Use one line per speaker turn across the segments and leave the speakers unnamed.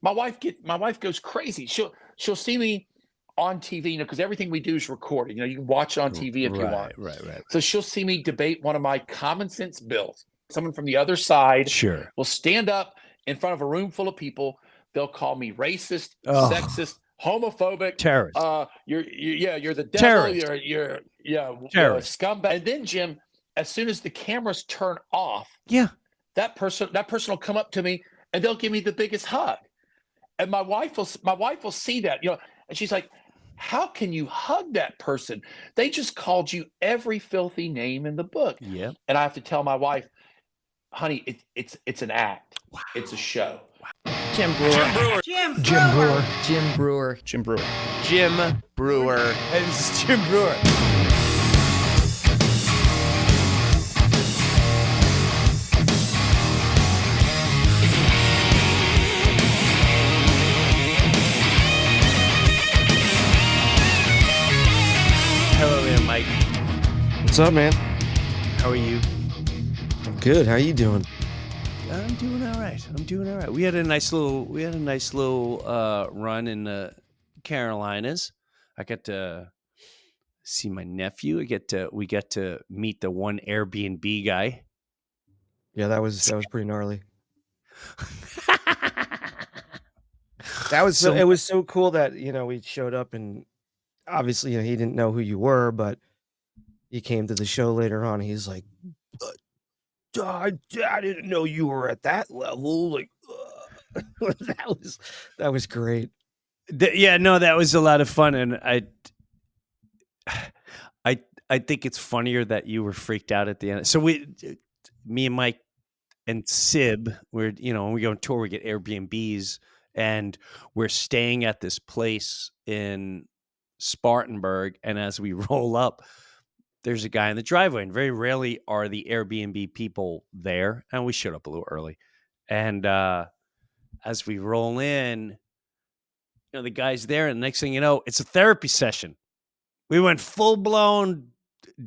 my wife goes crazy. She'll see me on TV, because everything we do is recorded. You can watch it on TV if you want.
Right, right, right.
So she'll see me debate one of my common sense bills. Someone from the other side
Sure.
will stand up in front of a room full of people. They'll call me racist,
Oh,
sexist, homophobic.
terrorist.
You're the devil.
Terrorist.
You're
Terrorist.
scumbag. And then, Jim, as soon as the cameras turn off,
Yeah.
that person will come up to me and they'll give me the biggest hug. And my wife will see that, and she's like, how can you hug that person? They just called you every filthy name in the book.
Yeah.
And I have to tell my wife, honey, it's an act. Wow. It's a show.
Jim Brewer.
Jim
Brewer.
Jim Brewer.
Jim Brewer.
Jim Breuer.
Hey, this is Jim Brewer. Hello there, Mike.
What's up, man?
How are you?
I'm good. How you doing?
I'm doing all right. We had a nice little run in the Carolinas. I got to see my nephew. We got to meet the one Airbnb guy.
Yeah, that was pretty gnarly. It was so cool that we showed up, and obviously he didn't know who you were, but he came to the show later on. He's like, I didn't know you were at that level. Like, that was great.
That was a lot of fun, and I think it's funnier that you were freaked out at the end. So me and Mike and Sib, when we go on tour, we get Airbnbs, and we're staying at this place in Spartanburg. And as we roll up, there's a guy in the driveway, and very rarely are the Airbnb people there. And we showed up a little early. And as we roll in, the guy's there, and the next thing you know, it's a therapy session. We went full-blown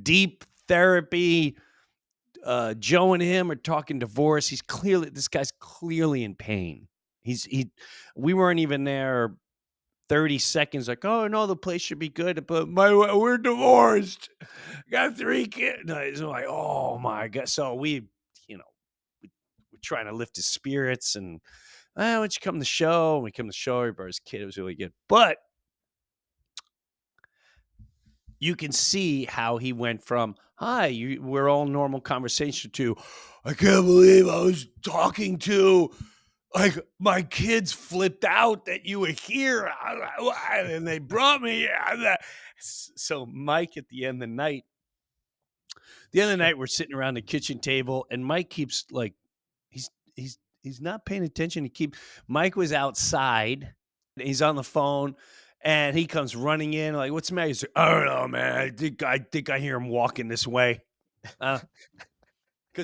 deep therapy. Joe and him are talking divorce. This guy's clearly in pain. We weren't even there 30 seconds, like, oh no, the place should be good, but we're divorced. Got 3 kids. It's like, oh my God. So we're trying to lift his spirits, and why don't you come to the show? And we come to the show, he brought his kid. It was really good. But you can see how he went from, hi, we're all normal conversation, to, I can't believe I was talking to, like, my kids flipped out that you were here, and they brought me. So Mike, at the end of the night, we're sitting around the kitchen table, and Mike keeps, like, he's not paying attention. Mike was outside, he's on the phone, and he comes running in, like, what's the matter? He's like, I don't know, man. I think I hear him walking this way. Because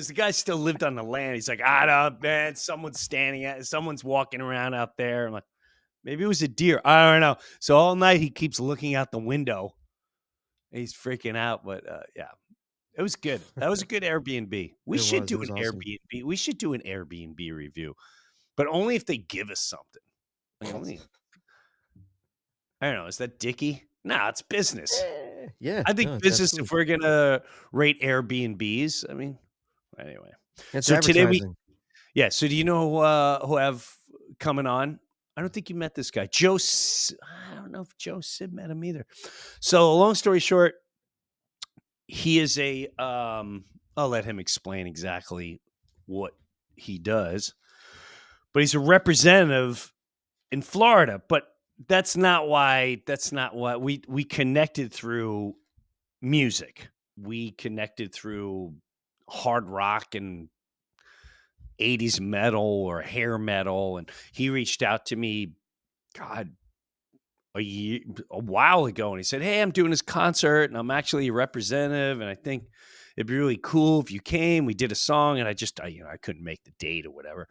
the guy still lived on the land. He's like, I don't know, man. Someone's walking around out there. I'm like, maybe it was a deer. I don't know. So all night he keeps looking out the window. He's freaking out, but yeah, it was good. That was a good Airbnb. We should do an awesome Airbnb. We should do an Airbnb review, but only if they give us something. Like, I don't know. Is that dicky? Nah, it's business.
Yeah,
I think business. If we're gonna rate Airbnbs, I mean, anyway.
It's
so today
So
do you know who I have coming on? I don't think you met this guy, Joe. I don't know if Joe Sib met him either. So long story short, he is I'll let him explain exactly what he does, but he's a representative in Florida. But that's not why we connected through music. We connected through hard rock and 80s metal or hair metal. And he reached out to me, God, a while ago. And he said, hey, I'm doing this concert and I'm actually a representative. And I think it'd be really cool if you came. We did a song, and I couldn't make the date or whatever.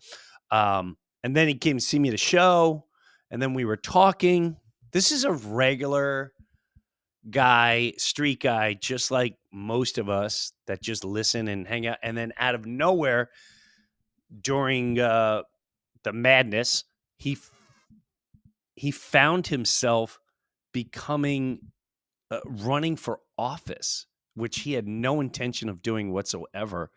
And then he came to see me at a show, and then we were talking. This is a regular guy, street guy, just like most of us that just listen and hang out. And then out of nowhere, during the madness, he he found himself becoming running for office, which he had no intention of doing whatsoever.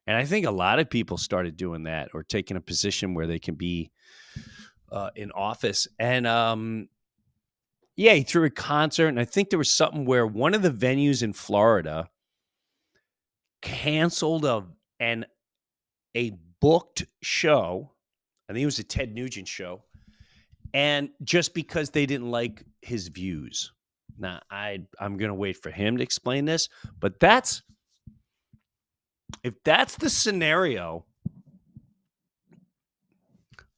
And I think a lot of people started doing that or taking a position where they can be in office. And yeah, he threw a concert, and I think there was something where one of the venues in Florida canceled a booked show. I think it was a Ted Nugent show, and just because they didn't like his views. Now, I'm going to wait for him to explain this, but if that's the scenario,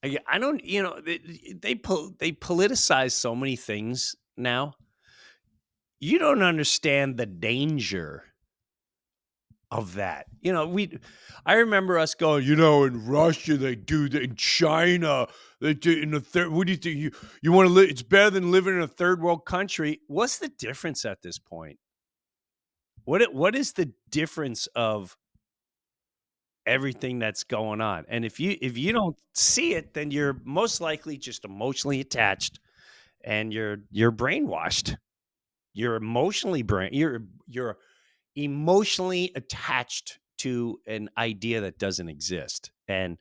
I don't, they politicize so many things now. You don't understand the danger of that. I remember us going, in Russia they do that, in China they do, in the third. What do you think? You want to live? It's better than living in a third world country. What's the difference at this point? What is the difference of everything that's going on? And if you don't see it, then you're most likely just emotionally attached, and you're brainwashed. You're you're emotionally attached to an idea that doesn't exist, and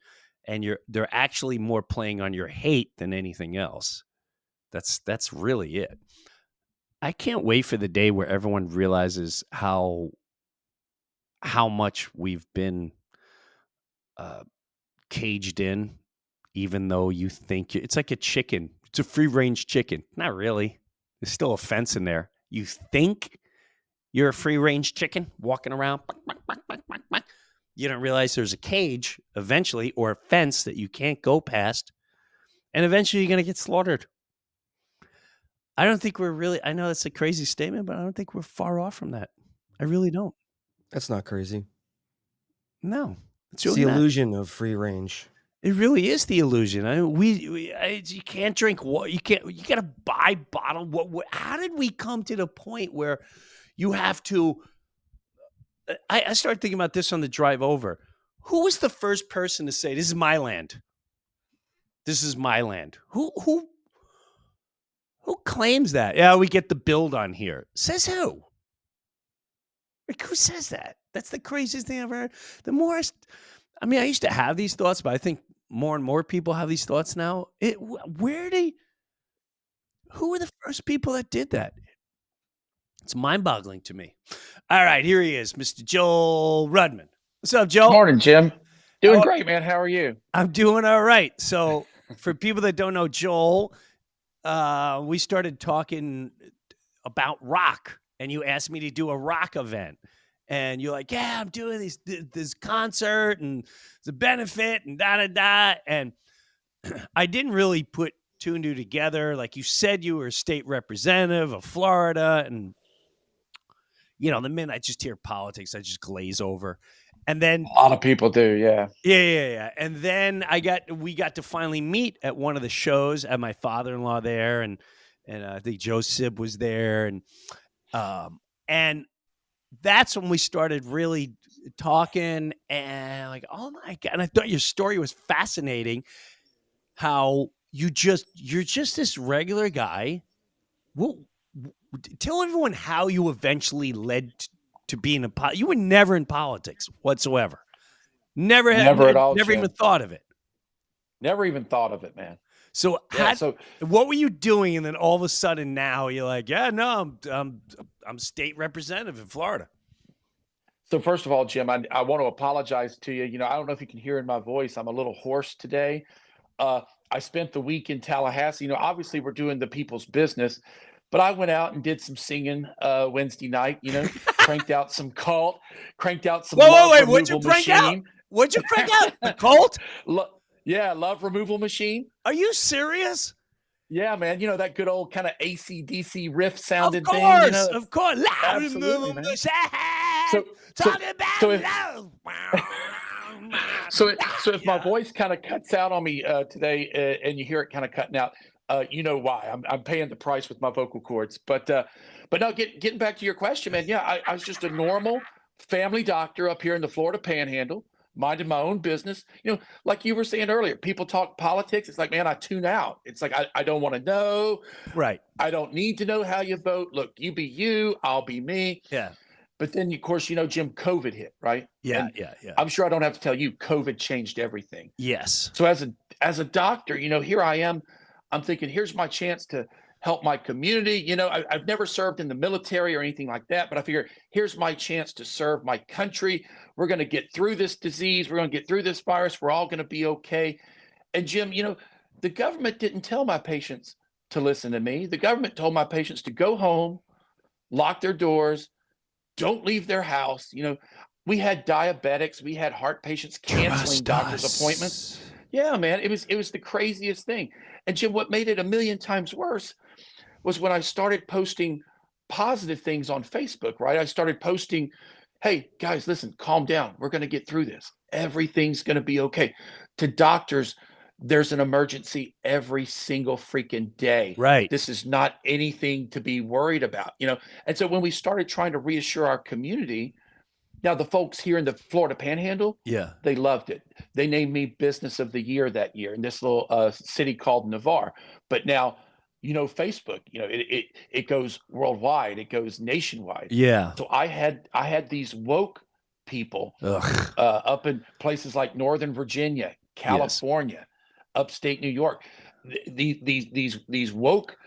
they're actually more playing on your hate than anything else. That's really it. I can't wait for the day where everyone realizes how much we've been caged in, even though you think it's like a chicken. It's a free range chicken. Not really. There's still a fence in there. You think you're a free range chicken walking around. You don't realize there's a cage eventually, or a fence that you can't go past. And eventually you're going to get slaughtered. I don't think we're really, I know that's a crazy statement, but I don't think we're far off from that. I really don't.
That's not crazy.
No.
It's the illusion of free range.
It really is the illusion. I mean, you can't drink water. You got to buy bottled. How did we come to the point where you have to? I started thinking about this on the drive over. Who was the first person to say, "This is my land"? This is my land. Who claims that? Yeah, we get the build on here. Says who? Like, who says that? That's the craziest thing I've ever heard. I used to have these thoughts, but I think more and more people have these thoughts now. Who were the first people that did that? It's mind-boggling to me. All right, here he is, Mr. Joel Rudman. What's up, Joel?
Morning, Jim. Doing great, man. How are you?
I'm doing all right. So for people that don't know Joel, we started talking about rock, and you asked me to do a rock event. And you're like, yeah, I'm doing this concert, and it's a benefit, and da-da-da. And I didn't really put two and two together. Like you said, you were a state representative of Florida. And, the minute I just hear politics, I just glaze over. And then
a lot of people do, yeah.
Yeah. And then we got to finally meet at one of the shows. At my father-in-law there, and I think Joe Sib was there, and that's when we started really talking, and like, oh my God. And I thought your story was fascinating. How you're just this regular guy. Well, tell everyone how you eventually led to being you were never in politics whatsoever. Never at all. Never even thought of it.
Never even thought of it, man.
So, what were you doing? And then all of a sudden now you're like, yeah, no, I'm state representative in Florida.
So first of all, Jim, I want to apologize to you. I don't know if you can hear in my voice, I'm a little hoarse today. I spent the week in Tallahassee. Obviously we're doing the people's business, but I went out and did some singing Wednesday night, cranked out some Cult, cranked out some Love Removal
what'd you crank
Machine.
Out? What'd you crank out? The Cult?
Yeah, Love Removal Machine.
Are you serious?
Yeah, man. that good old kind of AC/DC riff sounding thing.
Of course.
Absolutely, man. So if my voice kind of cuts out on me today, and you hear it kind of cutting out, you know why. I'm paying the price with my vocal cords. But now getting back to your question, man. Yeah, I was just a normal family doctor up here in the Florida Panhandle. minding my own business. Like you were saying earlier, people talk politics. It's like, man, I tune out. It's like, I don't want to know.
Right.
I don't need to know how you vote. Look, you be you, I'll be me.
Yeah.
But then, of course, Jim, COVID hit, right?
Yeah.
And
Yeah.
I'm sure I don't have to tell you, COVID changed everything.
Yes.
So as a doctor, here I am. I'm thinking, here's my chance to help my community. I've never served in the military or anything like that, but I figure here's my chance to serve my country. We're going to get through this disease. We're going to get through this virus. We're all going to be okay. And Jim, the government didn't tell my patients to listen to me. The government told my patients to go home, lock their doors, don't leave their house. We had diabetics, we had heart patients canceling doctor's appointments. Yeah, man, it was the craziest thing. And Jim, what made it a million times worse was when I started posting positive things on Facebook, right? I started posting, hey, guys, listen, calm down. We're going to get through this. Everything's going to be okay. To doctors, there's an emergency every single freaking day.
Right.
This is not anything to be worried about, And so when we started trying to reassure our community, now the folks here in the Florida Panhandle,
Yeah.
they loved it. They named me Business of the Year that year in this little city called Navarre. But now, Facebook, it goes worldwide, it goes nationwide.
Yeah.
So I had these woke people
Ugh.
up in places like Northern Virginia, California, upstate New York. These woke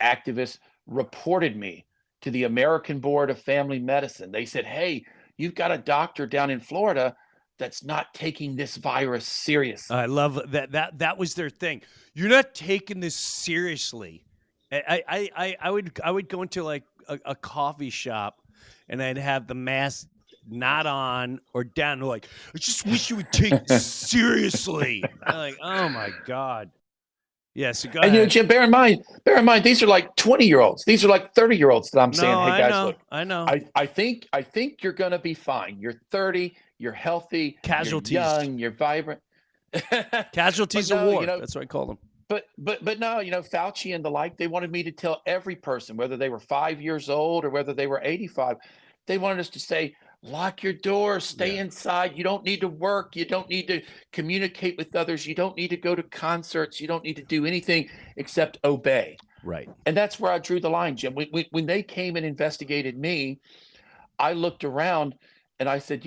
activists reported me to the American Board of Family Medicine. They said, hey, you've got a doctor down in Florida that's not taking this virus serious.
I love that. That was their thing. You're not taking this seriously. I would go into like a coffee shop, and I'd have the mask not on or down. Like, I just wish you would take this seriously. I'm like, oh my god. Yeah. So go
And
ahead.
Jim, bear in mind, these are like 20-year-olds. These are like 30-year-olds that I'm saying, hey guys, look,
I know.
I think you're gonna be fine. You're 30, you're healthy,
Casualties.
you're young, you're vibrant.
Casualties of war. That's what I call them.
But no, Fauci and the like, they wanted me to tell every person, whether they were 5 years old or whether they were 85, they wanted us to say, lock your doors, stay inside. You don't need to work. You don't need to communicate with others. You don't need to go to concerts. You don't need to do anything except obey.
Right.
And that's where I drew the line, Jim. When they came and investigated me, I looked around and I said,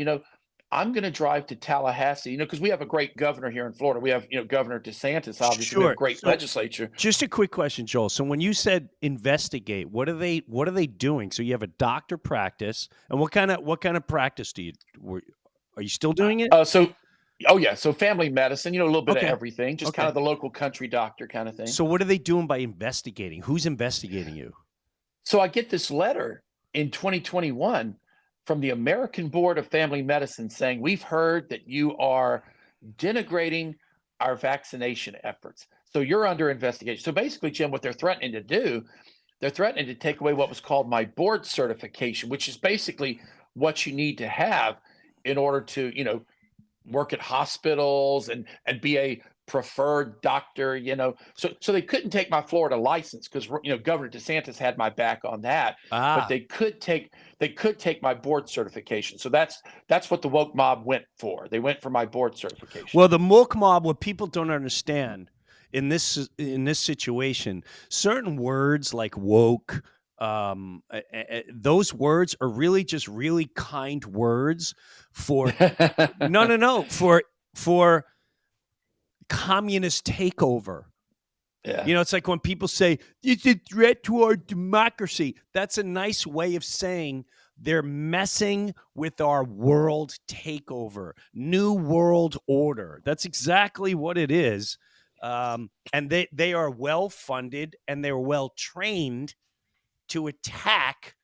I'm going to drive to Tallahassee, because we have a great governor here in Florida. We have, Governor DeSantis, obviously.
Sure.
We have a great legislature.
Just a quick question, Joel. So when you said investigate, what are they doing? So you have a doctor practice, and what kind of practice are you still doing it?
So family medicine, a little bit of everything, just kind of the local country doctor kind of thing.
So what are they doing by investigating? Who's investigating you?
So I get this letter in 2021 from the American Board of Family Medicine saying, we've heard that you are denigrating our vaccination efforts. So you're under investigation. So basically, Jim, what they're threatening to do, they're threatening to take away what was called my board certification, which is basically what you need to have in order to, work at hospitals and be a preferred doctor, So they couldn't take my Florida license because, Governor DeSantis had my back on that. But they could take my board certification. So that's what the woke mob went for. They went for my board certification.
Well, the woke mob, what people don't understand in this situation, certain words like woke, those words are really just really kind words for for communist takeover.
Yeah.
It's like when people say it's a threat to our democracy. That's a nice way of saying they're messing with our world takeover, new world order. That's exactly what it is. And they are well funded and they're well trained to attack.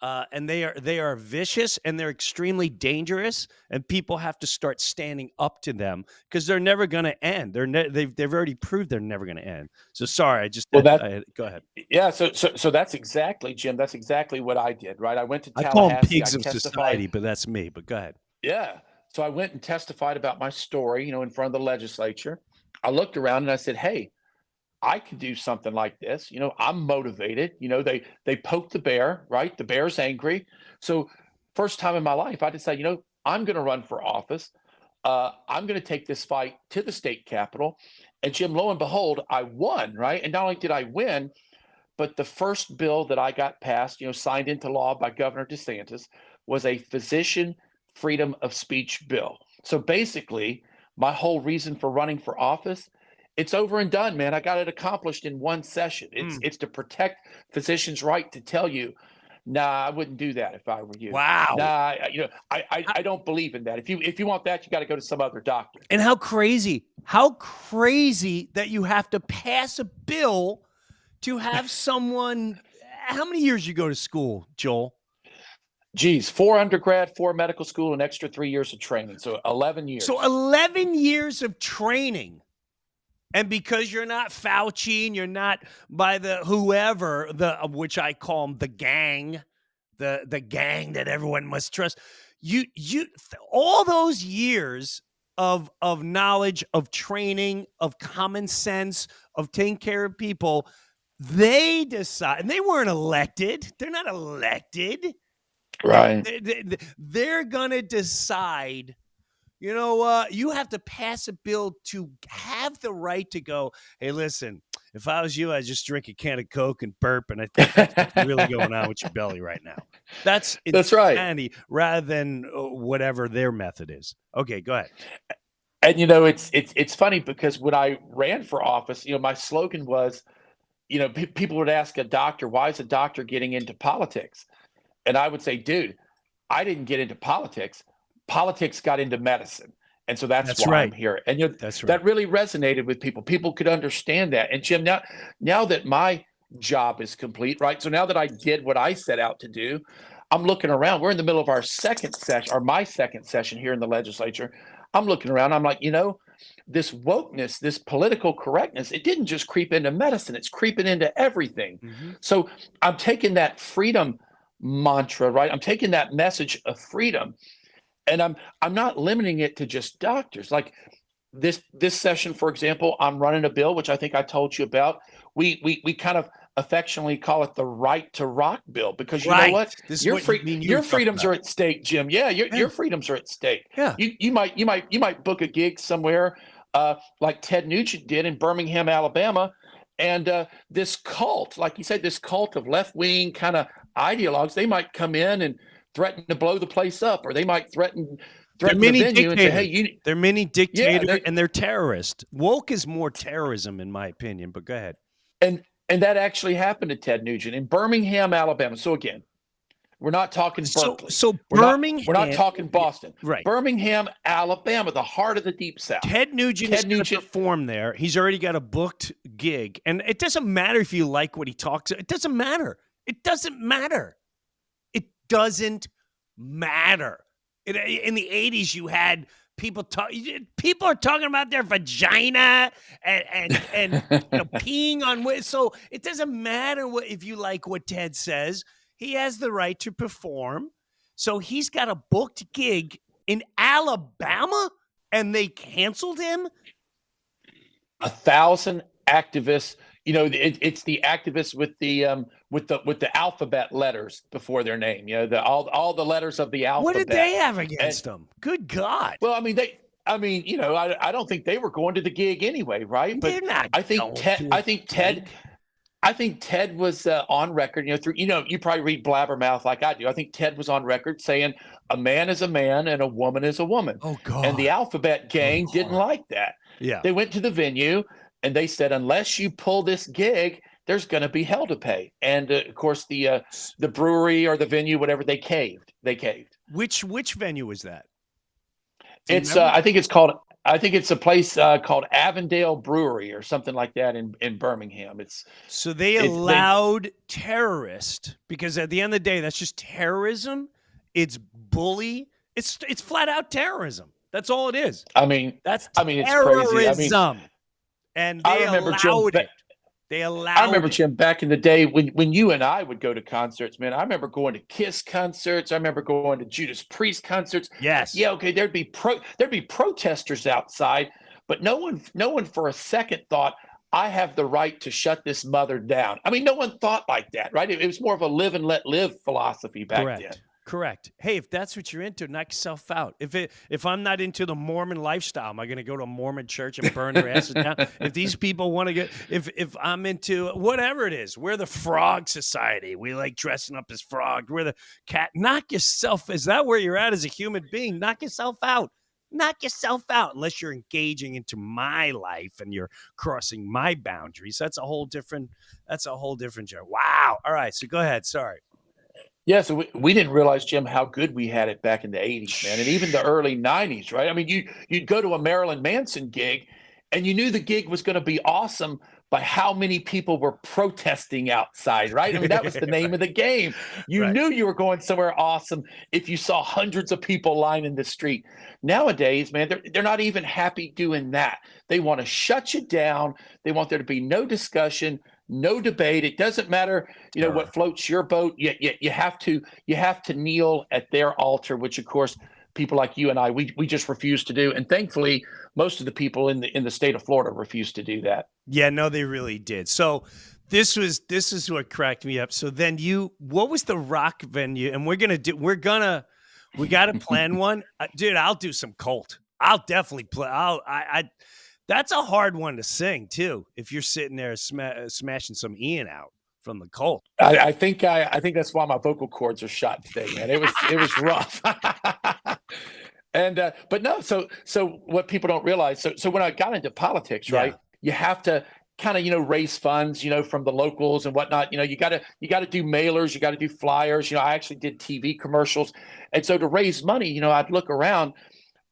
And they are vicious and they're extremely dangerous, and people have to start standing up to them because they're never going to end. They've already proved they're never going to end. So sorry, go ahead.
Yeah, so that's exactly, Jim. That's exactly what I did, right? I went to Tallahassee.
I call them pigs of society, but that's me. But go ahead.
Yeah, so I went and testified about my story, in front of the legislature. I looked around and I said, hey, I can do something like this. I'm motivated. They poked the bear, right? The bear's angry. So first time in my life, I decided, I'm going to run for office. I'm going to take this fight to the state capitol. And Jim, lo and behold, I won, right? And not only did I win, but the first bill that I got passed, signed into law by Governor DeSantis, was a physician freedom of speech bill. So basically, my whole reason for running for office, it's over and done, man. I got it accomplished in one session. It's to protect physicians' right to tell you, nah, I wouldn't do that if I were you.
Wow.
Nah, I don't believe in that. If you want that, you got to go to some other doctor.
And how crazy that you have to pass a bill to have someone. How many years you go to school, Joel?
Geez, 4 undergrad, 4 medical school, an extra 3 years of training. So 11 years.
So 11 years of training. And because you're not Fauci and you're not by the whoever, which I call them the gang that everyone must trust, you all those years of knowledge, of training, of common sense, of taking care of people, they decide, and they weren't elected. They're not elected.
Right.
They're gonna decide. You know what? You have to pass a bill to have the right to go, hey, listen, if I was you, I'd just drink a can of Coke and burp, and I think that's what's really going on with your belly right now. That's
right.
Rather than whatever their method is. Okay, go ahead.
And it's funny because when I ran for office, my slogan was, people would ask a doctor, why is a doctor getting into politics? And I would say, dude, I didn't get into politics. Politics got into medicine. And so that's why I'm here. And
that's right.
That really resonated with people. People could understand that. And Jim, now that my job is complete, right? So now that I did what I set out to do, I'm looking around. We're in the middle of our second session, or my second session here in the legislature. I'm looking around. I'm like, this wokeness, this political correctness, it didn't just creep into medicine. It's creeping into everything.
Mm-hmm.
So I'm taking that freedom mantra, right? I'm taking that message of freedom, and I'm not limiting it to just doctors. Like this session, for example, I'm running a bill, which I think I told you about. We kind of affectionately call it the right to rock bill, because you know what? Your freedoms are at stake, Jim. Yeah, your freedoms are at stake.
Yeah.
You might book a gig somewhere, like Ted Nugent did in Birmingham, Alabama. And this cult, like you said, this cult of left-wing kind of ideologues, they might come in and threaten to blow the place up, or they might threaten the venue and say, hey,
they're mini dictators, and they're terrorists. Woke is more terrorism, in my opinion, but go ahead.
And that actually happened to Ted Nugent in Birmingham, Alabama. So again, we're not talking Berkeley.
So Birmingham.
We're not talking Boston.
Right.
Birmingham, Alabama, the heart of the Deep South.
Ted Nugent is going to perform there. He's already got a booked gig. And it doesn't matter if you like what he talks. It doesn't matter. It doesn't matter. It doesn't matter. In the 80s, you had people are talking about their vagina and peeing on. So it doesn't matter if you like what Ted says. He has the right to perform. So he's got a booked gig in Alabama, and they canceled him.
1,000 activists. It's the activists with the alphabet letters before their name. All the letters of the alphabet.
What did they have against them? Good God.
Well, I don't think they were going to the gig anyway, right? But
they're not.
I think Ted was on record, you probably read blabbermouth like I do. I think Ted was on record saying a man is a man and a woman is a woman.
Oh, God.
And the alphabet gang didn't like that.
Yeah.
They went to the venue and they said, unless you pull this gig, there's going to be hell to pay. And of course, the brewery or the venue, whatever, they caved.
Which venue was that?
It's I think it's a place called Avondale Brewery or something like that in Birmingham.
So they allowed terrorists, because at the end of the day, that's just terrorism. It's bully. It's flat out terrorism. That's all it is.
It's crazy.
And they allowed it.
I remember, Jim, back in the day when you and I would go to concerts, man. I remember going to Kiss concerts. I remember going to Judas Priest concerts.
Yes.
Yeah. Okay. There'd be protesters outside, but no one for a second thought, I have the right to shut this mother down. No one thought like that, right? It was more of a live and let live philosophy back then.
Correct. Hey, if that's what you're into, knock yourself out. If I'm not into the Mormon lifestyle, am I going to go to a Mormon church and burn their asses down? If these people want to get, if I'm into whatever it is, we're the Frog Society. We like dressing up as frogs. We're the cat. Knock yourself. Is that where you're at as a human being? Knock yourself out. Knock yourself out. Unless you're engaging into my life and you're crossing my boundaries. That's a whole different joke. Wow. All right. So go ahead. Sorry.
Yeah, so we didn't realize, Jim, how good we had it back in the 80s, man, and even the early 90s, right? I mean, you'd go to a Marilyn Manson gig, and you knew the gig was going to be awesome by how many people were protesting outside, right? I mean, that was the name of the game. You
Right.
knew you were going somewhere awesome if you saw hundreds of people lining the street. Nowadays, man, they're not even happy doing that. They want to shut you down. They want there to be no discussion, no debate. It doesn't matter, what floats your boat. You have to kneel at their altar, which of course people like you and I we just refuse to do. And thankfully, most of the people in the state of Florida refuse to do that.
Yeah, no, they really did. So this is what cracked me up. So then what was the rock venue? And we got to plan one, dude. I'll do some Colt. I'll definitely play. That's a hard one to sing too. If you're sitting there smashing some Ian out from the Colt.
I think that's why my vocal cords are shot today, man. It was rough. And but no, so what people don't realize, so when I got into politics, right, you have to kind of raise funds, from the locals and whatnot. You got to do mailers, you got to do flyers. I actually did TV commercials, and so to raise money, I'd look around.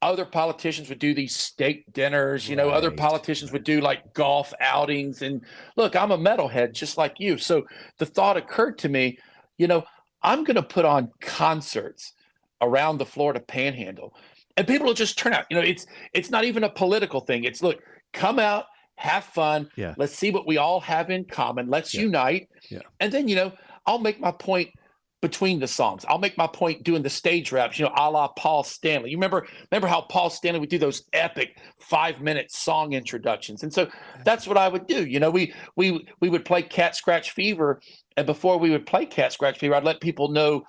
Other politicians would do these steak dinners, other politicians would do like golf outings. And look, I'm a metalhead just like you. So the thought occurred to me, I'm going to put on concerts around the Florida Panhandle, and people will just turn out. It's not even a political thing. It's, look, come out, have fun.
Yeah.
Let's see what we all have in common. Let's unite.
Yeah.
And then, I'll make my point between the songs. I'll make my point doing the stage raps, a la Paul Stanley. You remember how Paul Stanley would do those epic 5-minute song introductions? And so that's what I would do. We would play Cat Scratch Fever, and before we would play Cat Scratch Fever, I'd let people know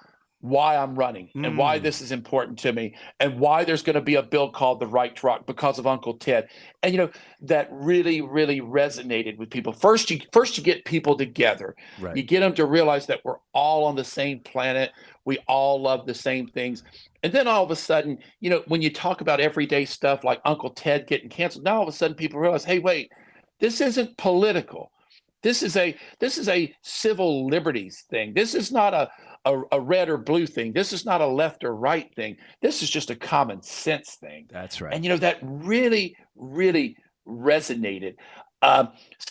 why I'm running and why this is important to me and why there's going to be a bill called the Right to Rock because of Uncle Ted. And that really, really resonated with people. First you get people together.
Right.
You get them to realize that we're all on the same planet. We all love the same things. And then all of a sudden, when you talk about everyday stuff like Uncle Ted getting canceled, now all of a sudden people realize, hey, wait, this isn't political. This is a civil liberties thing. This is not a red or blue thing. This is not a left or right thing. This is just a common sense thing.
That's right.
And that really, really resonated.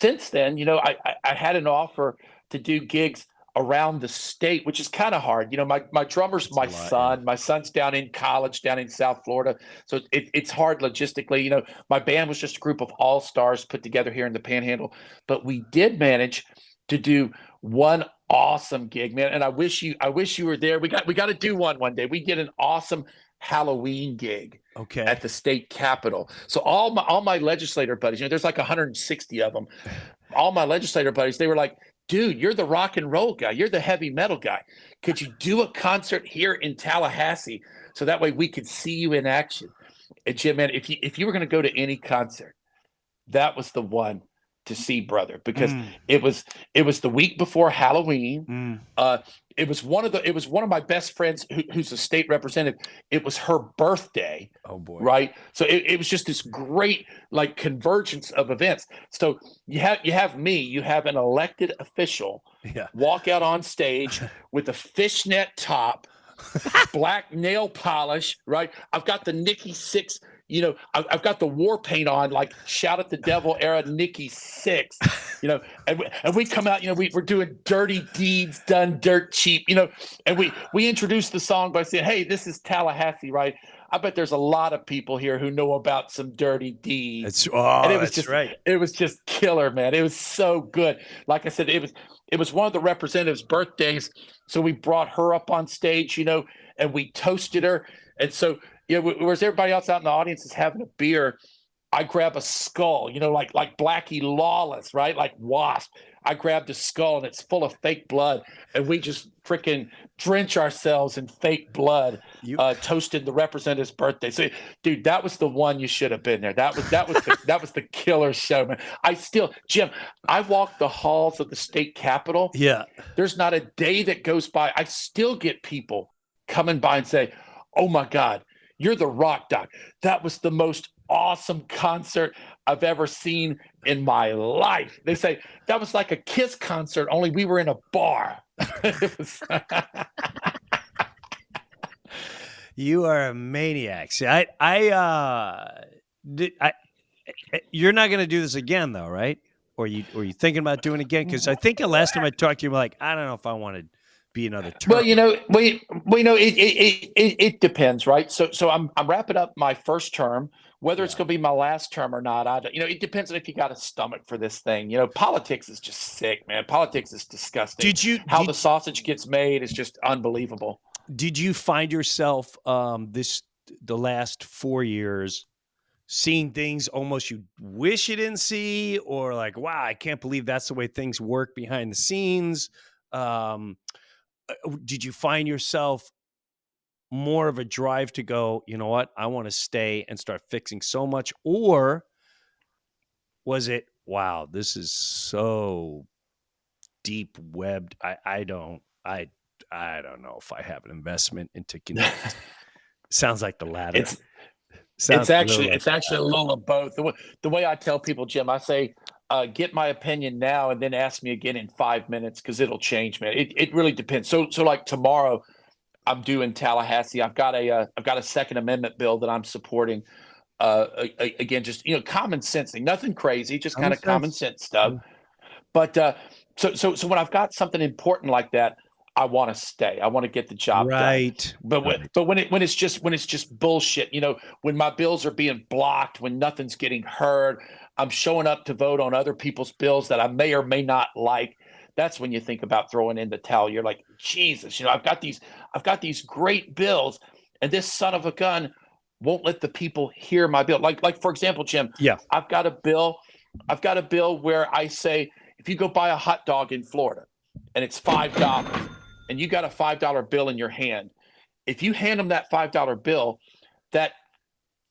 Since then, I had an offer to do gigs around the state, which is kind of hard. My drummer's my son. My son's down in college down in South Florida, so it's hard logistically. My band was just a group of all-stars put together here in the Panhandle, but we did manage to do one awesome gig, man. And I wish you were there. We got to do one day. We did an awesome Halloween gig at the state capitol. So all my legislator buddies, there's like 160 of them. All my legislator buddies, they were like, dude, you're the rock and roll guy. You're the heavy metal guy. Could you do a concert here in Tallahassee so that way we could see you in action? And Jim, man, if you were going to go to any concert, that was the one to see, brother, because it was the week before Halloween. It was one of my best friends who's a state representative. It was her birthday.
Oh boy. Right.
So it was just this great like convergence of events. So you have me, you have an elected official walk out on stage with a fishnet top, black nail polish, right? I've got the Nikki Sixx. I've got the war paint on, like Shout at the Devil era Nikki Sixx, and we come out, we're doing Dirty Deeds Done Dirt Cheap, and we introduce the song by saying, hey, this is Tallahassee, right? I bet there's a lot of people here who know about some dirty deeds. And it was just killer, man. It was so good. Like I said, it was one of the representatives' birthdays, so we brought her up on stage, and we toasted her, and so. Whereas everybody else out in the audience is having a beer, I grab a skull, like Blackie Lawless, right? Like Wasp. I grabbed a skull and it's full of fake blood, and we just freaking drench ourselves in fake blood, toasting the representative's birthday. So, dude, that was the one you should have been there. That was the killer show, man. Jim, I walk the halls of the state capitol.
Yeah.
There's not a day that goes by. I still get people coming by and say, "Oh my God, you're the rock doc. That was the most awesome concert I've ever seen in my life." They say that was like a Kiss concert, only we were in a bar.
You are a maniac. See, you're not going to do this again, though, right? Or you thinking about doing it again? Because I think the last time I talked to you, you were like, I don't know if I want to be another term.
Well, it depends, right? So I'm wrapping up my first term. Whether it's going to be my last term or not, I don't. It depends on if you got a stomach for this thing. Politics is just sick, man. Politics is disgusting. How the sausage gets made is just unbelievable.
Did you find yourself the last 4 years seeing things almost you wish you didn't see, or like, wow, I can't believe that's the way things work behind the scenes? Did you find yourself more of a drive to go, you know what, I want to stay and start fixing so much? Or was it, wow, this is so deep webbed, I don't know if I have an investment into sounds like the latter.
It's actually a little of both. The way I tell people, Jim, I say, get my opinion now and then ask me again in 5 minutes, because it'll change, man. It really depends. So like tomorrow, I'm due in Tallahassee. I've got a Second Amendment bill that I'm supporting. Again, just common sense thing, nothing crazy, just kind of common sense stuff. But so when I've got something important like that, I want to stay. I want to get the job done. But when it's just bullshit, when my bills are being blocked, when nothing's getting heard, I'm showing up to vote on other people's bills that I may or may not like. That's when you think about throwing in the towel. You're like, Jesus, I've got these great bills, and this son of a gun won't let the people hear my bill. Like for example, Jim, I've got a bill where I say, if you go buy a hot dog in Florida and it's $5 and you got a $5 bill in your hand, if you hand them that $5 bill, that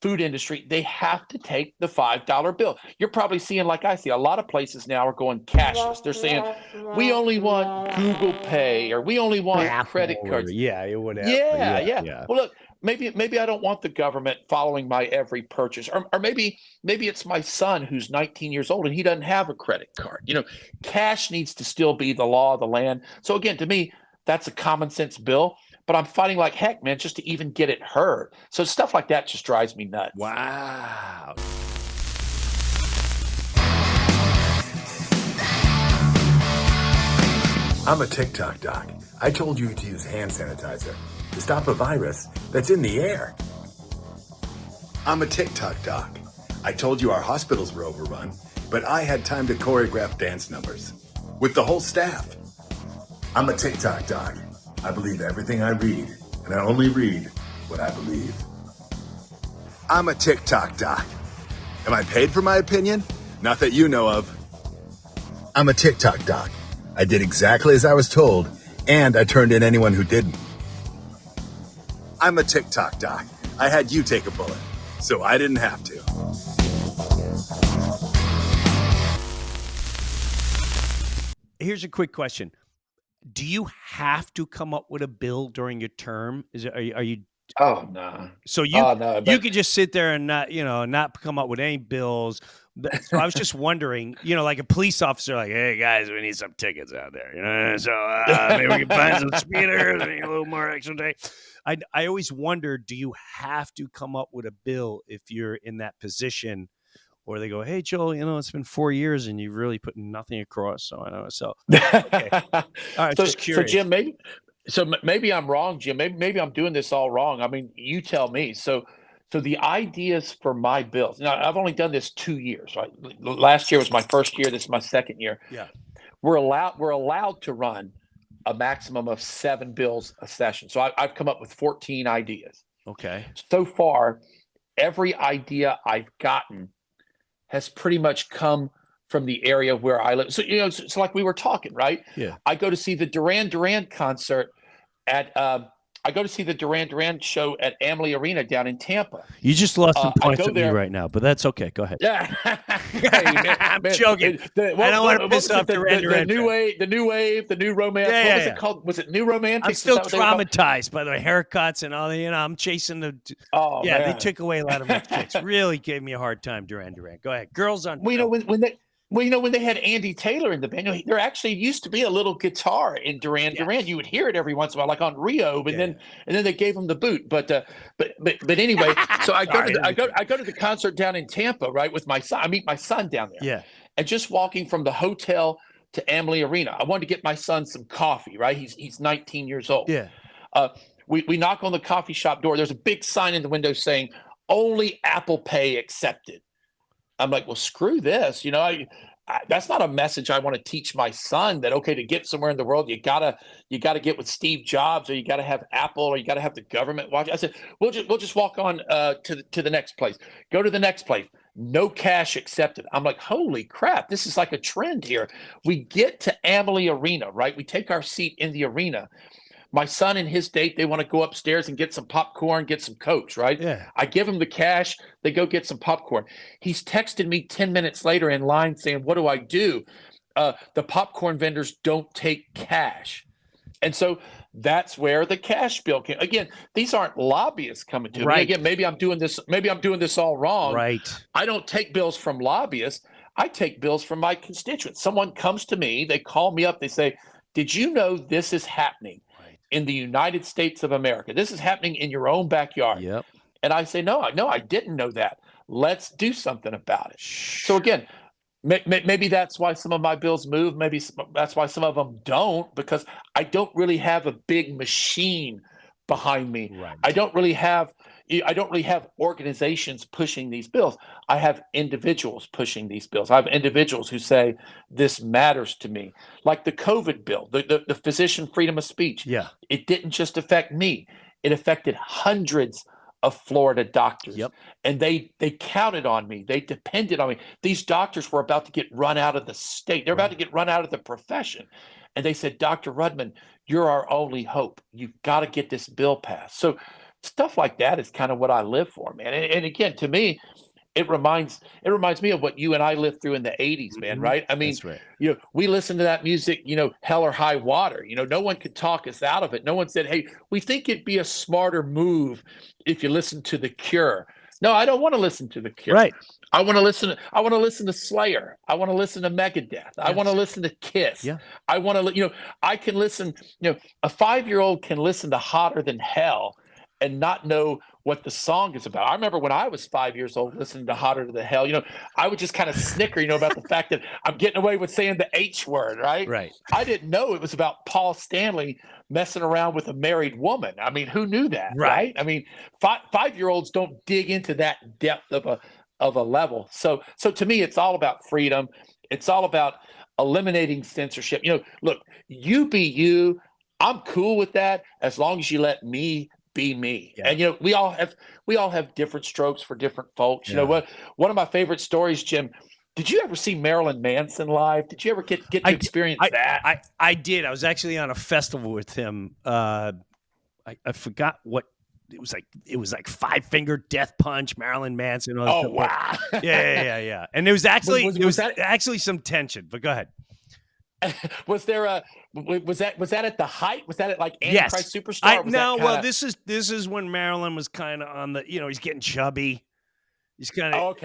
food industry, they have to take the $5 bill. You're probably seeing, like I see, a lot of places now are going cashless. They're saying, we only want Google Pay, or we only want credit cards.
Yeah, it would.
Yeah. Well, look, maybe I don't want the government following my every purchase, or maybe it's my son who's 19 years old and he doesn't have a credit card. Cash needs to still be the law of the land. So again, to me, that's a common sense bill. But I'm fighting like heck, man, just to even get it heard. So stuff like that just drives me nuts.
Wow.
I'm a TikTok doc. I told you to use hand sanitizer to stop a virus that's in the air. I'm a TikTok doc. I told you our hospitals were overrun, but I had time to choreograph dance numbers with the whole staff. I'm a TikTok doc. I believe everything I read, and I only read what I believe. I'm a TikTok doc. Am I paid for my opinion? Not that you know of. I'm a TikTok doc. I did exactly as I was told, and I turned in anyone who didn't. I'm a TikTok doc. I had you take a bullet, so I didn't have to.
Here's a quick question. Do you have to come up with a bill during your term? Are you?
Oh no.
So you could just sit there and not come up with any bills. So I was just wondering, like a police officer, like, hey guys, we need some tickets out there, so maybe we can find some speeders, a little more extra day. I always wondered, do you have to come up with a bill if you're in that position? Or they go, hey, Joel, it's been 4 years and you've really put nothing across. So I know. So, okay. All right, just curious.
So Jim, maybe I'm wrong, Jim. Maybe I'm doing this all wrong. I mean, you tell me. So the ideas for my bills. Now, I've only done this 2 years, right? Last year was my first year. This is my second year.
Yeah.
We're allowed to run a maximum of 7 bills a session. So I've come up with 14 ideas.
Okay.
So far, every idea I've gotten has pretty much come from the area where I live. So, so like we were talking, right?
Yeah.
I go to see the Duran concert at, I go to see the Duran show at Amalie Arena down in Tampa.
You just lost some
I
points
go
at me
there-
right now, but that's okay. Go ahead.
Yeah. Hey,
I'm joking. I don't want to piss off
the new wave, the new romance.
Yeah,
what was
yeah.
it called? Was it New Romantics?
I'm
Is
still
that what they were called?
traumatized by the haircuts and all the, I'm chasing the.
Oh,
yeah,
man.
they took away a lot of my chicks. Really gave me a hard time, Duran. Go ahead. Girls on.
Well, when they had Andy Taylor in the band, there actually used to be a little guitar in Duran. You would hear it every once in a while, like on Rio, and then they gave him the boot. But anyway, so I go to the concert down in Tampa, right, with my son. I meet my son down there.
Yeah.
And just walking from the hotel to Amalie Arena, I wanted to get my son some coffee, right? He's 19 years old.
Yeah.
We knock on the coffee shop door. There's a big sign in the window saying only Apple Pay accepted. I'm like, well, screw this. That's not a message I want to teach my son, that, okay, to get somewhere in the world, you gotta get with Steve Jobs, or you gotta have Apple, or you gotta have the government watch. I said, we'll just walk on to the next place. Go to the next place. No cash accepted. I'm like, holy crap, this is like a trend here. We get to Amalie Arena, right? We take our seat in the arena. My son and his date, they want to go upstairs and get some popcorn, get some Cokes, right?
Yeah.
I give him the cash. They go get some popcorn. He's texted me 10 minutes later in line saying, what do I do? The popcorn vendors don't take cash. And so that's where the cash bill came. Again, these aren't lobbyists coming to me. Again, maybe I'm doing this all wrong.
Right.
I don't take bills from lobbyists. I take bills from my constituents. Someone comes to me, they call me up, they say, did you know this is happening in the United States of America? This is happening in your own backyard.
Yep.
And I say, no, I didn't know that. Let's do something about it. So again, maybe that's why some of my bills move. Maybe that's why some of them don't, because I don't really have a big machine behind me.
Right.
I don't really have organizations pushing these bills. I have individuals pushing these bills. I have individuals who say, this matters to me. Like the COVID bill, the physician freedom of speech.
Yeah.
It didn't just affect me. It affected hundreds of Florida doctors.
Yep.
And they counted on me. They depended on me. These doctors were about to get run out of the state. They're about to get run out of the profession. And they said, Dr. Rudman, you're our only hope. You've got to get this bill passed. So stuff like that is kind of what I live for, man. And again, to me, it reminds me of what you and I lived through in the 80s, man, right? I mean,
That's right.
We listened to that music, hell or high water. No one could talk us out of it. No one said, hey, we think it'd be a smarter move if you listen to The Cure. No, I don't want to listen to The Cure.
Right.
I want to listen to Slayer. I want to listen to Megadeth. I want to listen to Kiss.
Yeah.
I want to, I can listen, a 5-year-old can listen to Hotter Than Hell and not know what the song is about. I remember when I was 5 years old listening to Hotter Than Hell, I would just kind of snicker, about the fact that I'm getting away with saying the H word, right?
Right.
I didn't know it was about Paul Stanley messing around with a married woman. I mean, who knew that, right? I mean, 5-year-olds don't dig into that depth of a level. So to me, it's all about freedom. It's all about eliminating censorship. Look, you be you. I'm cool with that as long as you let me be me. Yeah. And we all have different strokes for different folks.
Yeah.
One of my favorite stories, Jim, did you ever see Marilyn Manson live? Did you ever get to experience that?
I did. I was actually on a festival with him. I forgot what it was like. It was like Five Finger Death Punch, Marilyn Manson.
Oh wow!
Yeah. And there was actually actually some tension. But go ahead.
Was that at the height? Was that at like Antichrist Superstar?
This is when Marilyn was kind of on the, he's getting chubby. He's kind of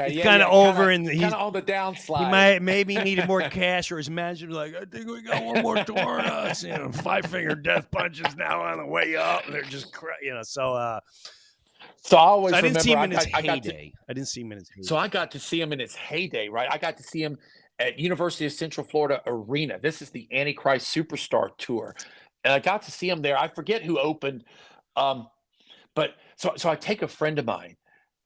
over in the
kind of on the downslide.
He maybe needed more cash, or his manager was like, I think we got one more tour on us. Five Finger Death Punch is now on the way up. They're just so I didn't see him in his heyday. I didn't see him in his heyday.
So I got to see him in his heyday, right? I got to see him at University of Central Florida Arena. This is the Antichrist Superstar Tour. And I got to see him there. I forget who opened. But so I take a friend of mine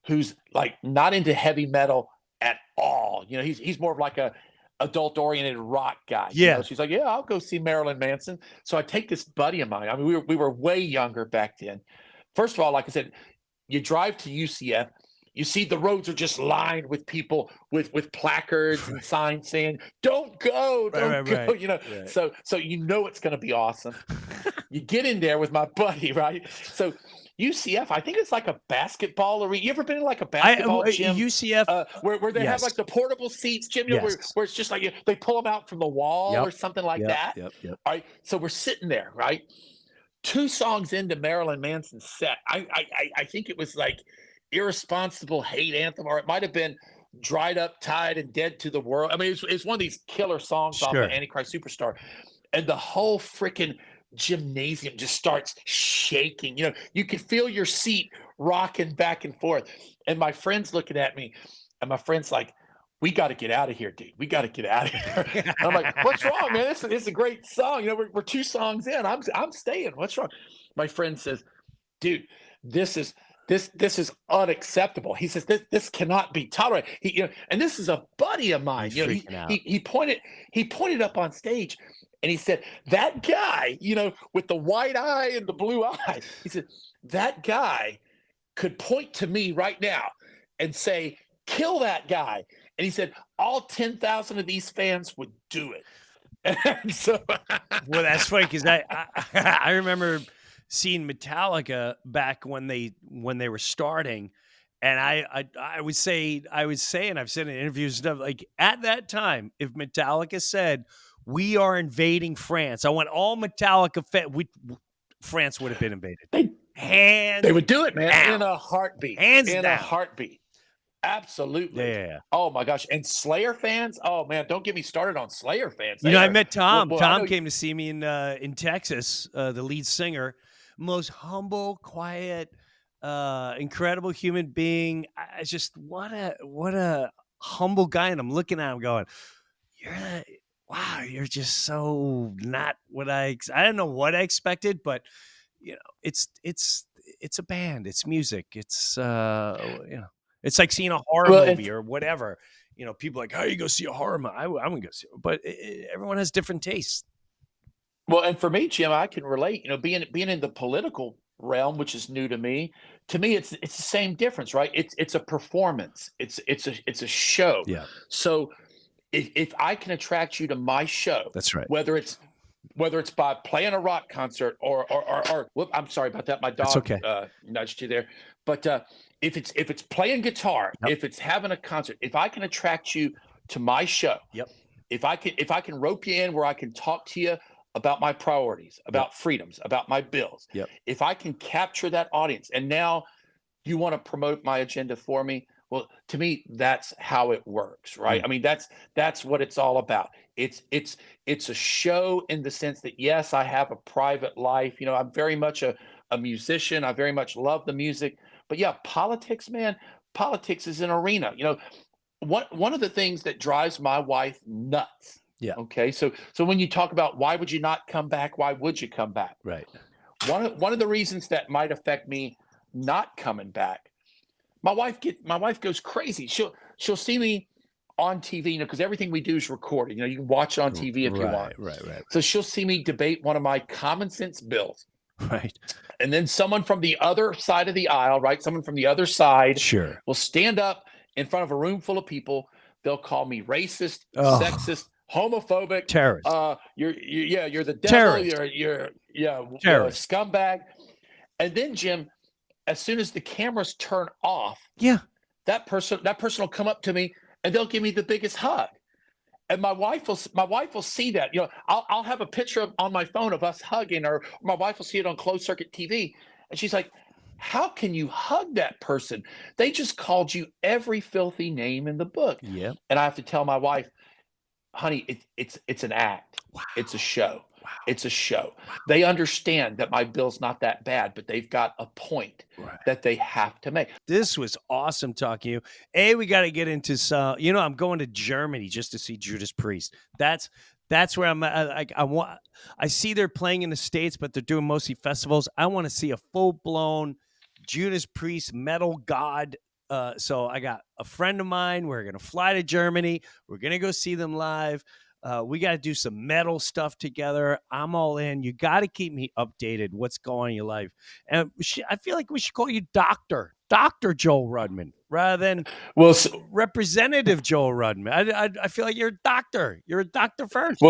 who's like not into heavy metal at all. He's more of like a adult oriented rock guy.
Yeah.
She's like, yeah, I'll go see Marilyn Manson. So I take this buddy of mine. I mean, we were way younger back then. First of all, like I said, you drive to UCF. you see the roads are just lined with people with placards and signs saying, "Don't go, don't go."
right.
You know,
Right.
so you know it's going to be awesome. You get in there with my buddy, right? So UCF, I think it's like a basketball arena. You ever been in like a basketball gym?
UCF.
Where they have
Yes.
like the portable seats, Jim, you know,
Yes.
where it's just like they pull them out from the wall
Yep.
or something like
Yep.
that.
Yep.
All right, so we're sitting there, right? 2 songs into Marilyn Manson's set, I think it was like Irresponsible Hate Anthem, or it might have been Dried Up, Tied, and Dead to the World. I mean, it's one of these killer songs off of
Sure.
Antichrist Superstar, and the whole freaking gymnasium just starts shaking. You know, you can feel your seat rocking back and forth. And my friend's looking at me, and my friend's like, "We got to get out of here, dude. We got to get out of here." And I'm like, "What's wrong, man? This is a great song. You know, we're 2 songs in. I'm staying. What's wrong?" My friend says, "Dude, this is unacceptable." He says, "This cannot be tolerated." And this is a buddy of mine.
He's
You know,
freaking out.
he pointed up on stage, and he said, "That guy, you know, with the white eye and the blue eye," he said, "that guy could point to me right now and say, 'Kill that guy.'" And he said, "All 10,000 of these fans would do it." And so,
Well, that's funny because I remember seeing Metallica back when they were starting, and I would say, and I've said in interviews and stuff, like at that time, if Metallica said, "We are invading France," I want all Metallica France would have been invaded.
they would do it, man,
down.
in a heartbeat.
Hands
in
down.
a heartbeat. Absolutely.
Yeah.
Oh my gosh. And Slayer fans, oh man, don't get me started on Slayer fans.
You
They
know, I
are-
met Tom.
well, I
Tom
know-
came to see me in Texas. The lead singer, most humble, quiet, incredible human being. I just what a humble guy, and I'm looking at him going, you're just so not what I don't know what I expected, but you know, it's a band, it's music, it's it's like seeing a horror
Well,
movie or whatever. You know, people are like, how you go see a horror movie? I wouldn't go see it, but everyone has different tastes.
Well, and for me, Jim, I can relate. You know, being in the political realm, which is new to me, it's the same difference, right? It's a performance. It's a show.
Yeah,
So if I can attract you to my show,
that's right.
whether it's by playing a rock concert or whoop, I'm sorry about that. My dog
okay.
Nudged you there. But if it's playing guitar,
Yep.
if it's having a concert, if I can attract you to my show,
Yep.
if I can rope you in where I can talk to you about my priorities, about freedoms, about my bills,
Yep.
if I can capture that audience, and now you want to promote my agenda for me, well, to me, that's how it works, right? I mean, that's what it's all about. It's a show in the sense that, yes, I have a private life. You know, I'm very much a musician. I very much love the music. But yeah, politics, man, politics is an arena. You know, one of the things that drives my wife nuts.
Yeah.
Okay. So when you talk about why would you not come back? Why would you come back?
Right.
One of the reasons that might affect me not coming back, my wife goes crazy. She'll see me on TV, you know, because everything we do is recorded. You know, you can watch it on TV if you want.
Right.
So she'll see me debate one of my common sense bills.
Right.
And then someone from the other side of the aisle, right? Someone from the other side
Sure.
will stand up in front of a room full of people. They'll call me racist,
Oh.
sexist, homophobic,
Terrorist.
You're the devil.
Terrorist.
You're
Terrorist.
scumbag. And then, Jim, as soon as the cameras turn off,
Yeah.
that person will come up to me and they'll give me the biggest hug. And my wife will see that. You know, I'll have a picture on my phone of us hugging, or my wife will see it on closed circuit TV, and she's like, "How can you hug that person? They just called you every filthy name in the book."
Yeah.
And I have to tell my wife, "Honey, it's an act.
Wow.
It's a show.
Wow.
It's a show." They understand that my bill's not that bad, but they've got a point that they have to make.
This was awesome talking to you. We got to get into some, you know, I'm going to Germany just to see Judas Priest. That's where I'm like, I see they're playing in the States, but they're doing mostly festivals. I want to see a full blown Judas Priest metal god. So I got a friend of mine. We're going to fly to Germany. We're going to go see them live. We got to do some metal stuff together. I'm all in. You got to keep me updated. What's going on in your life? And I feel like we should call you Dr. Joel Rudman. rather than
Well,
Representative Joel Rudman. I feel like you're a doctor. You're a doctor first.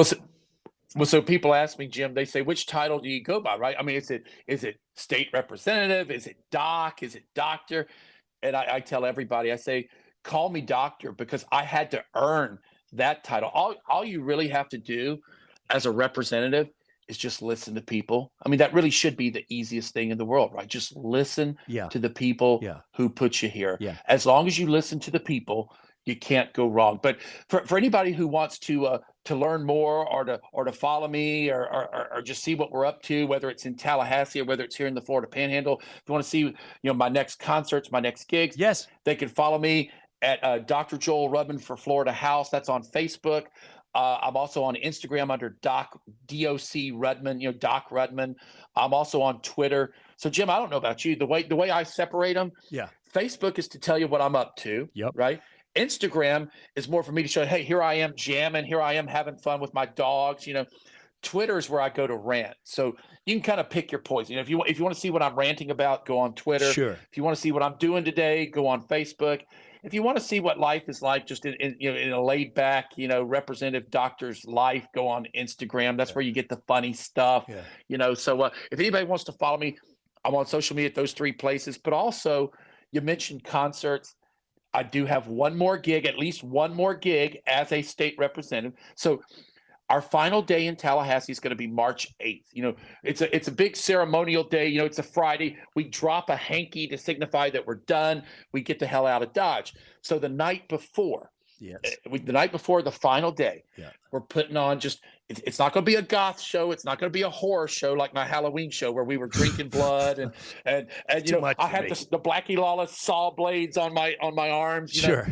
so people ask me, Jim, they say, which title do you go by, right? I mean, is it state representative? Is it doc? Is it doctor? And I tell everybody, I say, call me doctor, because I had to earn that title. All you really have to do as a representative is just listen to people. I mean, that really should be the easiest thing in the world, right? Just listen to the people who put you here.
Yeah.
As long as you listen to the people, you can't go wrong. But for anybody who wants to learn more, or to follow me, or just see what we're up to, whether it's in Tallahassee or whether it's here in the Florida Panhandle, if you want to see my next concerts, my next gigs,
yes,
they can follow me at Dr. Joel Rudman for Florida House. That's on Facebook. I'm also on Instagram under DOC Rudman, Doc Rudman. I'm also on Twitter. So Jim, I don't know about you. The way I separate them, Facebook is to tell you what I'm up to, right? Instagram is more for me to show, hey, here I am jamming, here I am having fun with my dogs. Twitter is where I go to rant. So you can kind of pick your poison. If you want to see what I'm ranting about, go on Twitter.
Sure.
If you want to see what I'm doing today, go on Facebook. If you want to see what life is like, just in a laid back, representative doctor's life, go on Instagram. That's where you get the funny stuff. So if anybody wants to follow me, I'm on social media at those 3 places. But also, you mentioned concerts. I do have one more gig, at least one more gig as a state representative. So our final day in Tallahassee is going to be March 8th. It's a big ceremonial day. It's a Friday. We drop a hanky to signify that we're done. We get the hell out of Dodge. So the night before, the final day, we're putting on it's not going to be a goth show. It's not going to be a horror show like my Halloween show where we were drinking blood and I had the Blackie Lawless saw blades on my arms.
Sure.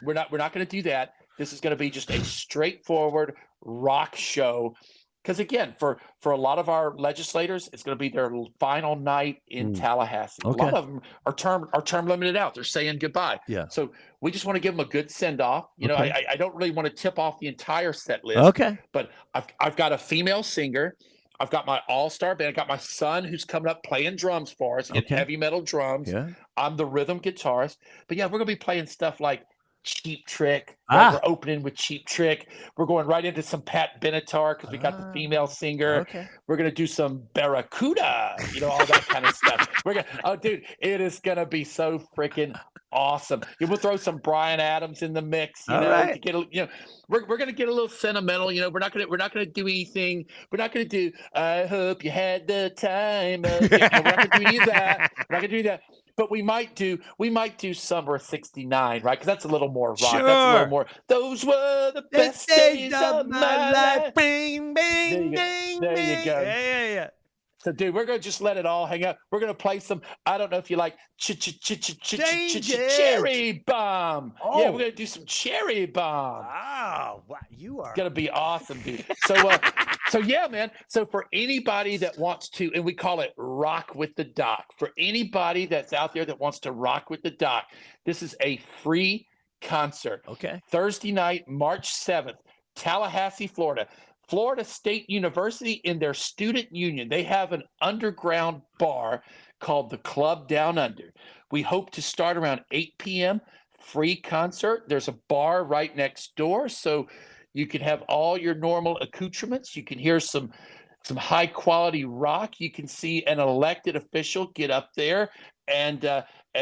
We're not going to do that. This is going to be just a straightforward rock show. Because again, for a lot of our legislators, it's going to be their final night in Tallahassee.
Okay.
A lot of them are term limited out. They're saying goodbye.
Yeah.
So we just want to give them a good send off. I don't really want to tip off the entire set list.
Okay.
But I've got a female singer. I've got my all-star band. I've got my son who's coming up playing drums for us in heavy metal drums.
Yeah.
I'm the rhythm guitarist. But yeah, we're going to be playing stuff like Cheap Trick. Right? We're opening with Cheap Trick. We're going right into some Pat Benatar because we got the female singer.
Okay.
We're going to do some Barracuda, all that kind of stuff. Dude, it is going to be so freaking awesome. We'll throw some Bryan Adams in the mix, to get we're going to get a little sentimental. We're not going to do anything. We're not going to do I hope you had the time. We're not going to do any of that. We're not going to do that. But we might do Summer '69, right? Because that's a little more rock.
Sure.
That's a little more. Those were the best days of my life.
Bing, bing,
There you go.
Yeah.
So, dude, we're gonna just let it all hang out. We're gonna play some. I don't know if you like Cherry Bomb.
Oh.
Yeah, we're gonna do some Cherry Bomb.
Wow, you are
It's gonna be awesome, dude. So yeah, man. So for anybody that wants to, and we call it Rock with the Doc. For anybody that's out there that wants to rock with the Doc, this is a free concert.
Okay.
Thursday night, March 7th, Tallahassee, Florida. Florida State University in their student union, they have an underground bar called the Club Down Under. We hope to start around 8 p.m. Free concert. There's a bar right next door, so you can have all your normal accoutrements. You can hear some high quality rock. You can see an elected official get up there and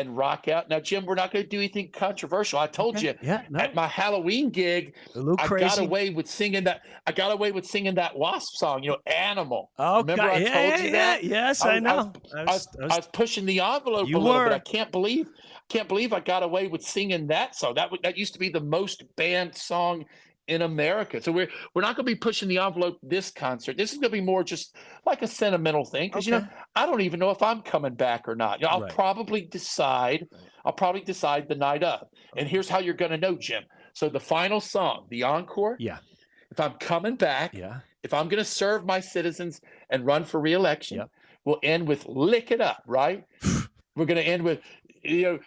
rock out. Now, Jim, we're not going to do anything controversial. I told you at my Halloween gig, I got away with singing that. I got away with singing that Wasp song, Animal.
Oh,
remember I told you that?
Yes, I know.
I was pushing the envelope a little bit. I can't believe I got away with singing that song. That used to be the most banned song in America. So we're not going to be pushing the envelope this concert. This is going to be more just like a sentimental thing because I don't even know if I'm coming back or not. I'll probably decide. I'll probably decide the night of. And here's how you're going to know, Jim. So the final song, the encore.
Yeah.
If I'm coming back.
Yeah.
If I'm going to serve my citizens and run for re-election, we'll end with "Lick It Up." Right. We're going to end with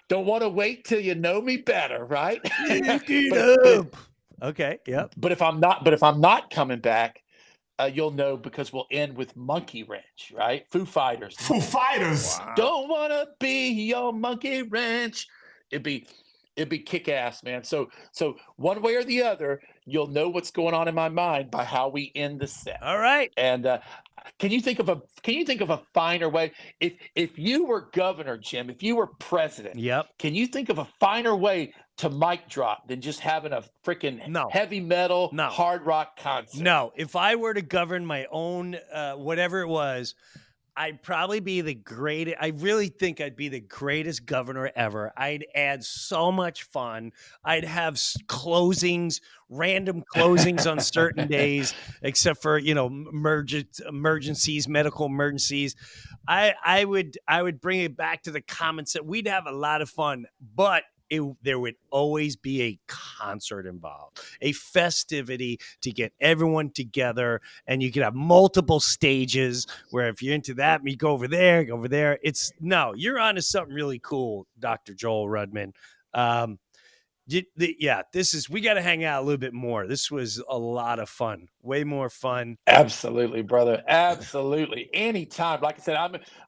don't want to wait till you know me better. Right.
Lick it up. Okay. Yep.
But if I'm not coming back, you'll know because we'll end with Monkey Wrench, right? Foo Fighters.
Foo Fighters.
Wow. Don't wanna be your monkey wrench. it'd be kick ass, man. So one way or the other, you'll know what's going on in my mind by how we end the set.
All right.
And can you think of a finer way? If you were governor, Jim, if you were president,
Yep.
can you think of a finer way to mic drop than just having a freaking
No.
heavy metal
No.
hard rock concert?
No, if I were to govern my own, whatever it was, I'd probably be the greatest. I really think I'd be the greatest governor ever. I'd add so much fun. I'd have closings, random closings on certain days, except for, emergencies, medical emergencies. I would bring it back to the common sense. We'd have a lot of fun, but there would always be a concert involved, a festivity to get everyone together, and you could have multiple stages where if you're into that, you go over there. You're onto something really cool, Dr. Joel Rudman. We got to hang out a little bit more. This was a lot of fun, way more fun.
Absolutely, brother. Absolutely. Anytime. Like I said,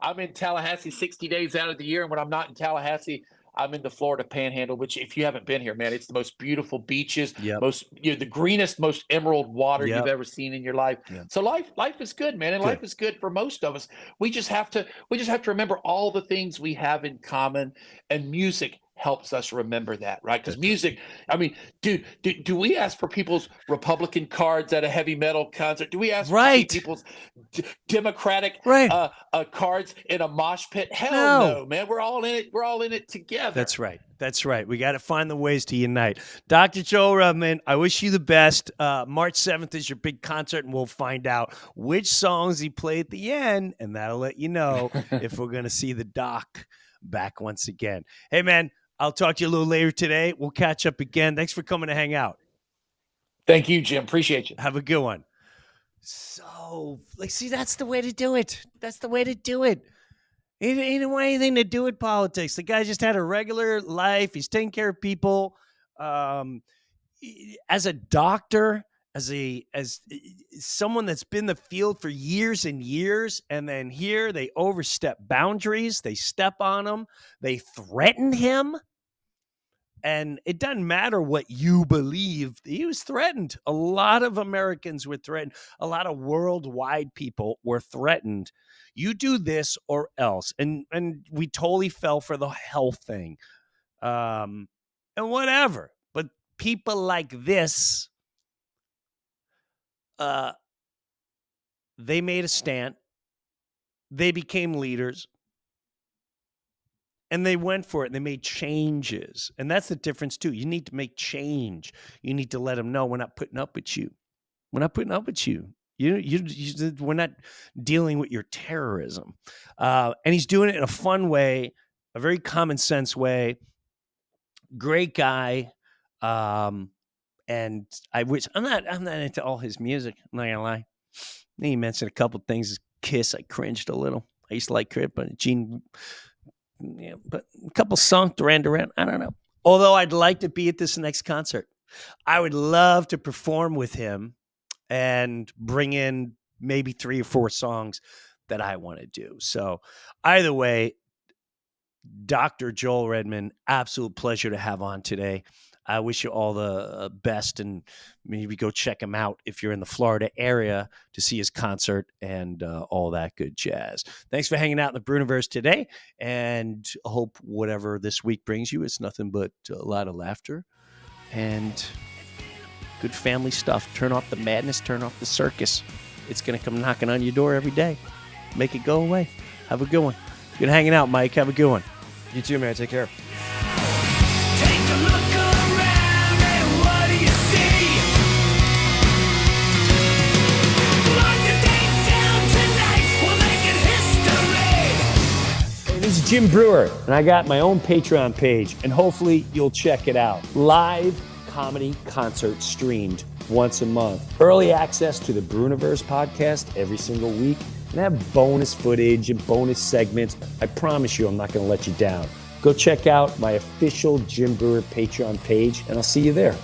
I'm in Tallahassee 60 days out of the year. And when I'm not in Tallahassee, I'm in the Florida Panhandle, which if you haven't been here, man, it's the most beautiful beaches,
Yep.
the greenest, most emerald water
Yep.
you've ever seen in your life.
Yep.
So life is good, man. And
Good.
life is good for most of us. We just have to remember all the things we have in common, and music helps us remember that, right? Because music, I mean, do we ask for people's Republican cards at a heavy metal concert? Do we ask for people's Democratic cards in a mosh pit? Hell no, man. We're all in it. We're all in it together.
That's right. We got to find the ways to unite. Dr. Joel Rudman, I wish you the best. March 7th is your big concert, and we'll find out which songs he played at the end, and that'll let you know if we're going to see the doc back once again. Hey, man, I'll talk to you a little later today. We'll catch up again. Thanks for coming to hang out.
Thank you, Jim. Appreciate you.
Have a good one. So, see, that's the way to do it. That's the way to do it. It ain't anything to do with politics. The guy just had a regular life. He's taking care of people. As a doctor, as someone that's been in the field for years and years, and then here they overstep boundaries. They step on him. They threaten him. And it doesn't matter what you believe. He was threatened. A lot of Americans were threatened. A lot of worldwide people were threatened. You do this or else. And we totally fell for the health thing. And whatever. But people like this, they made a stand. They became leaders. And they went for it, and they made changes. And that's the difference, too. You need to make change. You need to let them know we're not putting up with you. We're not putting up with you. We're not dealing with your terrorism. And he's doing it in a fun way, a very common sense way. Great guy. And I wish I'm not into all his music. I'm not gonna lie. He mentioned a couple things. Kiss, I cringed a little. I used to like Crip, but Gene. Yeah, but a couple songs, Duran Duran, I don't know. Although I'd like to be at this next concert. I would love to perform with him and bring in maybe 3 or 4 songs that I want to do. So either way, Dr. Joel Rudman, absolute pleasure to have on today. I wish you all the best, and maybe go check him out if you're in the Florida area to see his concert and all that good jazz. Thanks for hanging out in the Breuniverse today, and hope whatever this week brings you is nothing but a lot of laughter and good family stuff. Turn off the madness, turn off the circus. It's going to come knocking on your door every day. Make it go away. Have a good one. Good hanging out, Mike. Have a good one.
You too, man. Take care.
This is Jim Breuer, and I got my own Patreon page, and hopefully you'll check it out. Live comedy concert streamed once a month. Early access to the Breuniverse podcast every single week, and I have bonus footage and bonus segments. I promise you I'm not going to let you down. Go check out my official Jim Breuer Patreon page, and I'll see you there.